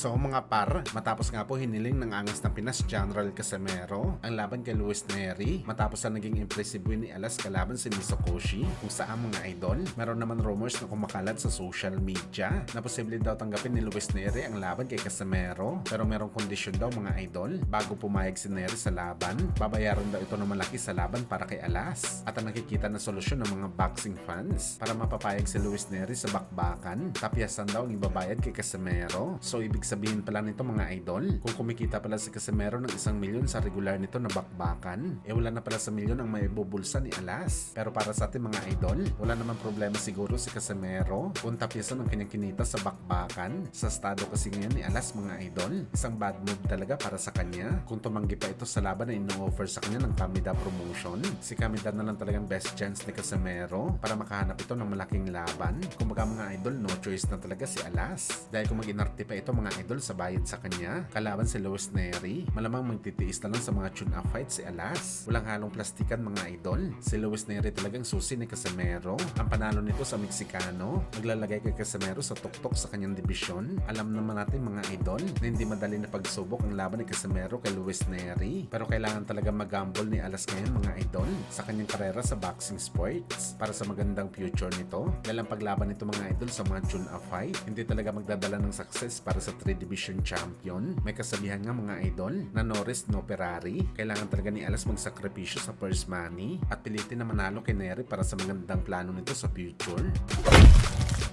So mga par, matapos nga po hiniling ng Angas ng Pinas General Casimero ang laban kay Luis Neri matapos ang naging impressive win ni Alas kalaban si Misokoshi kung saan mga idol, meron naman rumors na kumakalat sa social media na posible daw tanggapin ni Luis Neri ang laban kay Casimero pero merong kondisyon daw mga idol bago pumayag si Neri sa laban, babayaran daw ito ng malaki sa laban para kay Alas at ang nakikita na solusyon ng mga boxing fans para mapapayag si Luis Neri sa bakbakan, tapyasan daw ang ibabayad kay Casimero. So ibig sabihin pala nito mga idol, kung kumikita pala si Casimero ng 1 milyon sa regular nito na bakbakan, wala na pala sa milyon ang maibubulsa ni Alas. Pero para sa ating mga idol, wala naman problema siguro si Casimero kung tapyasan ang kanyang kinita sa bakbakan. Sa estado kasi ngayon ni Alas mga idol, isang bad move talaga para sa kanya kung tumanggi pa ito sa laban na ino-offer sa kanya ng Kamida Promotion. Si Kamida na lang talagang best chance ni Casimero para makahanap ito ng malaking laban. Kumbaga mga idol, no choice na talaga si Alas. Dahil kung mag-inarte pa ito mga idol sa bayad sa kanya, kalaban si Luis Neri, malamang magtitiis na lang sa mga tune-up fight si Alas. Walang halong plastikan mga idol. Si Luis Neri talagang susi ni Casimero. Ang panalo nito sa Meksikano, maglalagay kay Casimero sa tuktok sa kanyang dibisyon. Alam naman natin mga idol na hindi madali na pagsubok ang laban ni Casimero kay Luis Neri. Pero kailangan talaga mag-gamble ni Alas ngayon mga idol sa kanyang karera sa boxing sports para sa magandang future nito. Dahil ang paglaban nito mga idol sa mga tune-up fight, hindi talaga magdadala ng success para sa 3 division champion. May kasabihan nga mga idol na no risk no Ferrari. Kailangan talaga ni Alas magsakripisyo sa purse money at pilitin na manalo kay Neri para sa magandang plano nito sa future.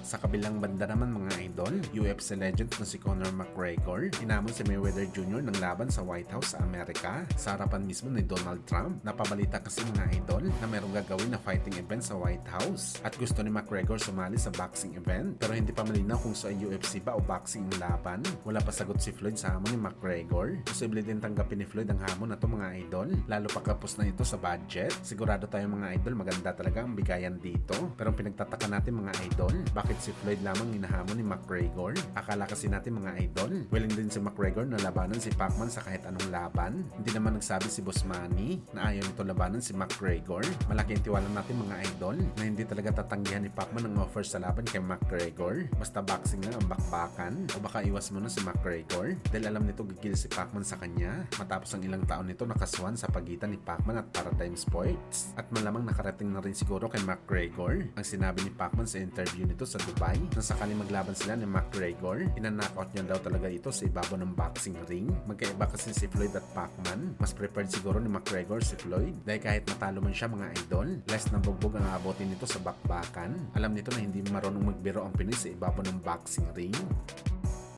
Sa kabilang banda naman mga idol, UFC legend na si Conor McGregor, inamon si Mayweather Jr. ng laban sa White House sa Amerika sa harapan mismo ni Donald Trump. Napabalita kasi mga idol na merong gagawin na fighting event sa White House at gusto ni McGregor sumali sa boxing event pero hindi pa malinaw kung sa UFC ba o boxing ang laban. Wala pa sagot si Floyd sa hamon ni McGregor. Posible din tanggapin ni Floyd ang hamon na to mga idol, lalo pa kapos na ito sa budget. Sigurado tayo mga idol maganda talaga ang bigayan dito. Pero ang pinagtataka natin mga idol, bakit si Floyd lamang hinahamon ni McGregor? Akala kasi natin mga idol, willing din si McGregor na labanan si Pacman sa kahit anong laban. Hindi naman nagsabi si Boss Manny na ayaw nito labanan si McGregor. Malaki ang tiwala natin mga idol na hindi talaga tatanggihan ni Pacman ang offer sa laban kay McGregor. Basta boxing na ang bakbakan o baka iwas mo na si McGregor dahil alam nito gigil si Pacman sa kanya matapos ang ilang taon nito nakaswan sa pagitan ni Pacman at Paradigm Sports. At malamang nakarating na rin siguro kay McGregor ang sinabi ni Pacman sa interview nito sa Dubai na sakaling maglaban sila ni McGregor, ina-knockout niya daw talaga ito sa ibabaw ng boxing ring. Magkaiba kasi si Floyd at Pacman, mas prepared siguro ni McGregor si Floyd dahil kahit matalo man siya mga idol, less na bugbog ang abutin nito sa bakbakan. Alam nito na hindi marunong magbiro ang Pinoy sa ibabaw ng boxing ring.